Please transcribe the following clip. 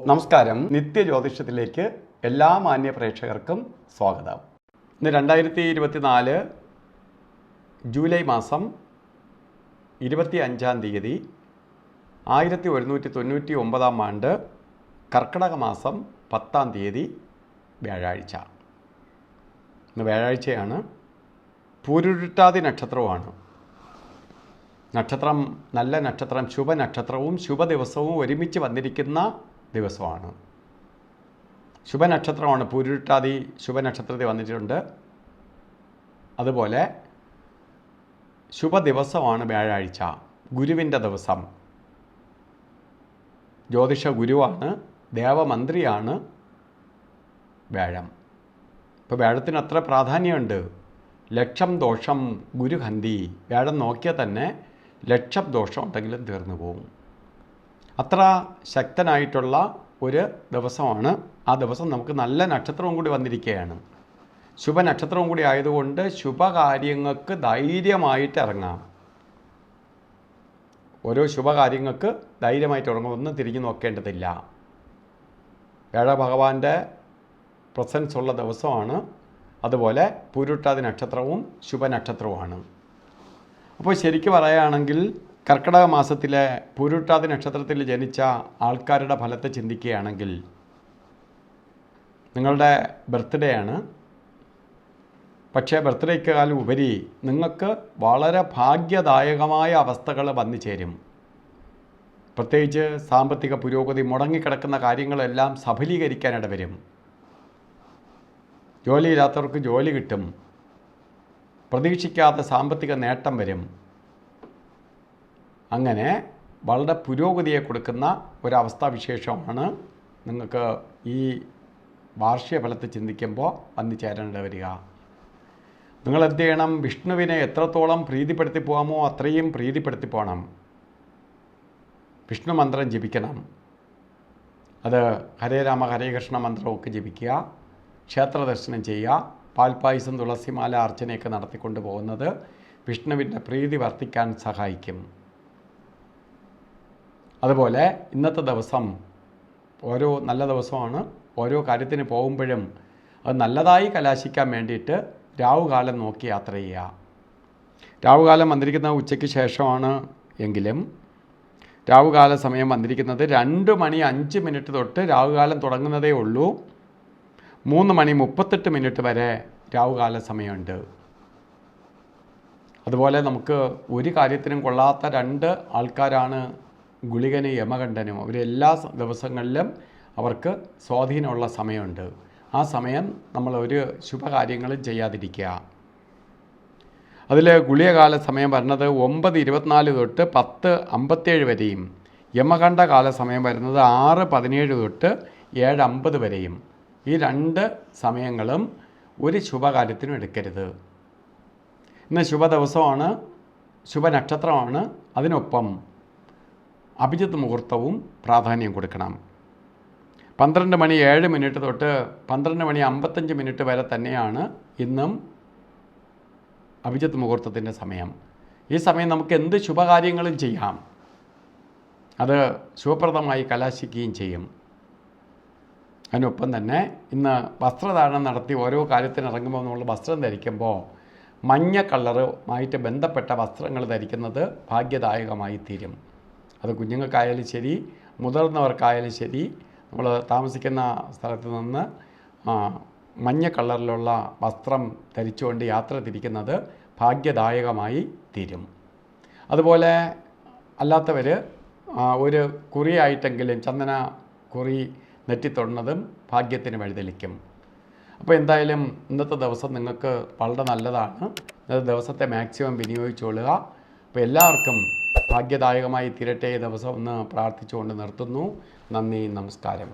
നമസ്കാരം. നിത്യജ്യോതിഷത്തിലേക്ക് എല്ലാ മാന്യ പ്രേക്ഷകർക്കും സ്വാഗതം. ഇന്ന് 2024 ജൂലൈ മാസം 25-ാം തീയതി 1199 ആണ്ട് കർക്കിടക മാസം 10-ാം തീയതി വ്യാഴാഴ്ച. ഇന്ന് വ്യാഴാഴ്ചയാണ്. പൂരുരുട്ടാതി നക്ഷത്രവുമാണ്. നക്ഷത്രം നല്ല നക്ഷത്രം, ശുഭനക്ഷത്രവും ശുഭദിവസവും ഒരുമിച്ച് വന്നിരിക്കുന്ന ദിവസമാണ്. ശുഭനക്ഷത്രമാണ്. പൂരുരുട്ടാതി ശുഭനക്ഷത്രത്തിൽ വന്നിട്ടുണ്ട്. അതുപോലെ ശുഭദിവസമാണ് വ്യാഴാഴ്ച, ഗുരുവിൻ്റെ ദിവസം. ജ്യോതിഷ ഗുരുവാണ്, ദേവമന്ത്രിയാണ് വ്യാഴം. ഇപ്പോൾ വ്യാഴത്തിന് അത്ര പ്രാധാന്യമുണ്ട്. ലക്ഷം ദോഷം ഗുരുഹന്തി. വ്യാഴം നോക്കിയാൽ തന്നെ ലക്ഷം ദോഷം ഉണ്ടെങ്കിലും തീർന്നു പോകും. അത്ര ശക്തനായിട്ടുള്ള ഒരു ദിവസമാണ്. ആ ദിവസം നമുക്ക് നല്ല നക്ഷത്രവും കൂടി വന്നിരിക്കുകയാണ്. ശുഭനക്ഷത്രവും കൂടി ആയതുകൊണ്ട് ശുഭകാര്യങ്ങൾക്ക് ധൈര്യമായിട്ട് ഇറങ്ങാം. ഓരോ ശുഭകാര്യങ്ങൾക്ക് ധൈര്യമായിട്ട് ഇറങ്ങും. ഒന്നും തിരിഞ്ഞു നോക്കേണ്ടതില്ല. വ്യാഴഭഗവാന്റെ പ്രസൻസ് ഉള്ള ദിവസമാണ്. അതുപോലെ പൂരുരുട്ടാതി നക്ഷത്രവും ശുഭനക്ഷത്രവുമാണ്. അപ്പോൾ ശരിക്കും പറയുകയാണെങ്കിൽ കർക്കിടക മാസത്തിലെ പൂരുരുട്ടാതി നക്ഷത്രത്തിൽ ജനിച്ച ആൾക്കാരുടെ ഫലത്തെ ചിന്തിക്കുകയാണെങ്കിൽ നിങ്ങളുടെ ബർത്ത്ഡേ ആണ്. പക്ഷേ ബർത്ത്ഡേക്കാളും ഉപരി നിങ്ങൾക്ക് വളരെ ഭാഗ്യദായകമായ അവസ്ഥകൾ വന്നു ചേരും. പ്രത്യേകിച്ച് സാമ്പത്തിക പുരോഗതി, മുടങ്ങിക്കിടക്കുന്ന കാര്യങ്ങളെല്ലാം സഫലീകരിക്കാനിട വരും. ജോലിയില്ലാത്തവർക്ക് ജോലി കിട്ടും. പ്രതീക്ഷിക്കാത്ത സാമ്പത്തിക നേട്ടം വരും. അങ്ങനെ വളരെ പുരോഗതിയെ കൊടുക്കുന്ന ഒരവസ്ഥാവിശേഷമാണ് നിങ്ങൾക്ക് ഈ വാർഷിക ഫലത്തെ ചിന്തിക്കുമ്പോൾ വന്നു ചേരേണ്ടി വരിക. നിങ്ങൾ എന്ത് ചെയ്യണം? വിഷ്ണുവിനെ എത്രത്തോളം പ്രീതിപ്പെടുത്തി പോകാമോ അത്രയും പ്രീതിപ്പെടുത്തി പോകണം. വിഷ്ണു മന്ത്രം ജപിക്കണം. അത് ഹരേ രാമ ഹരേ കൃഷ്ണ മന്ത്രമൊക്കെ ജപിക്കുക. ക്ഷേത്ര ദർശനം ചെയ്യുക. പാൽപ്പായസം, തുളസിമാല അർച്ചനയൊക്കെ നടത്തിക്കൊണ്ട് പോകുന്നത് വിഷ്ണുവിൻ്റെ പ്രീതി വർദ്ധിക്കാൻ സഹായിക്കും. അതുപോലെ ഇന്നത്തെ ദിവസം ഓരോ നല്ല ദിവസമാണ്. ഓരോ കാര്യത്തിന് പോകുമ്പോഴും അത് നല്ലതായി കലാശിക്കാൻ വേണ്ടിയിട്ട് രാവുകാലം നോക്കി യാത്ര ചെയ്യുക. രാവുകാലം വന്നിരിക്കുന്ന ഉച്ചയ്ക്ക് ശേഷമാണ് എങ്കിലും രാവുകാല സമയം വന്നിരിക്കുന്നത് 2:05 തൊട്ട് രാവുകാലം തുടങ്ങുന്നതേ ഉള്ളൂ. 3:38 വരെ രാവുകാല സമയമുണ്ട്. അതുപോലെ നമുക്ക് ഒരു കാര്യത്തിനും കൊള്ളാത്ത 2 ആൾക്കാരാണ് ഗുളികനും യമകണ്ഠനും. അവരെല്ലാ ദിവസങ്ങളിലും അവർക്ക് സ്വാധീനമുള്ള സമയമുണ്ട്. ആ സമയം നമ്മൾ ഒരു ശുഭകാര്യങ്ങളും ചെയ്യാതിരിക്കുക. അതിൽ ഗുളികകാല സമയം വരുന്നത് 9:24 തൊട്ട് 10:57 വരെയും യമകണ്ഠ കാല സമയം വരുന്നത് 6:17 തൊട്ട് 7:50 വരെയും. ഈ 2 സമയങ്ങളും ഒരു ശുഭകാര്യത്തിനും എടുക്കരുത്. ഇന്ന് ശുഭദിവസമാണ്, ശുഭനക്ഷത്രമാണ്. അതിനൊപ്പം അഭിജിത്ത് മുഹൂർത്തവും പ്രാധാന്യം കൊടുക്കണം. 12:07 തൊട്ട് 12:55 വരെ തന്നെയാണ് ഇന്നും അഭിജിത്ത് മുഹൂർത്തത്തിൻ്റെ സമയം. ഈ സമയം നമുക്ക് എന്ത് ശുഭകാര്യങ്ങളും ചെയ്യാം. അത് ശുഭപ്രദമായി കലാശിക്കുകയും ചെയ്യും. അതിനൊപ്പം തന്നെ ഇന്ന് വസ്ത്രധാരണം നടത്തി ഓരോ കാര്യത്തിനിറങ്ങുമ്പോൾ നമ്മൾ വസ്ത്രം ധരിക്കുമ്പോൾ മഞ്ഞ കളറുമായിട്ട് ബന്ധപ്പെട്ട വസ്ത്രങ്ങൾ ധരിക്കുന്നത് ഭാഗ്യദായകമായി തീരും. അത് കുഞ്ഞുങ്ങൾക്കായാലും ശരി, മുതിർന്നവർക്കായാലും ശരി, നമ്മൾ താമസിക്കുന്ന സ്ഥലത്ത് നിന്ന് മഞ്ഞ കളറിലുള്ള വസ്ത്രം ധരിച്ചുകൊണ്ട് യാത്ര തിരിക്കുന്നത് ഭാഗ്യദായകമായി തീരും. അതുപോലെ അല്ലാത്തവർ ഒരു കുറിയായിട്ടെങ്കിലും ചന്ദന കുറി നെറ്റിത്തൊടുന്നതും ഭാഗ്യത്തിന് വഴിതെളിക്കും. അപ്പോൾ എന്തായാലും ഇന്നത്തെ ദിവസം നിങ്ങൾക്ക് വളരെ നല്ലതാണ്. ഇന്നത്തെ ദിവസത്തെ മാക്സിമം വിനിയോഗിച്ചുകൊള്ളുക. അപ്പോൾ എല്ലാവർക്കും ഭാഗ്യദായകമായി തീരട്ടെ ദിവസം ഒന്ന് പ്രാർത്ഥിച്ചുകൊണ്ട് നിർത്തുന്നു. നന്ദി, നമസ്കാരം.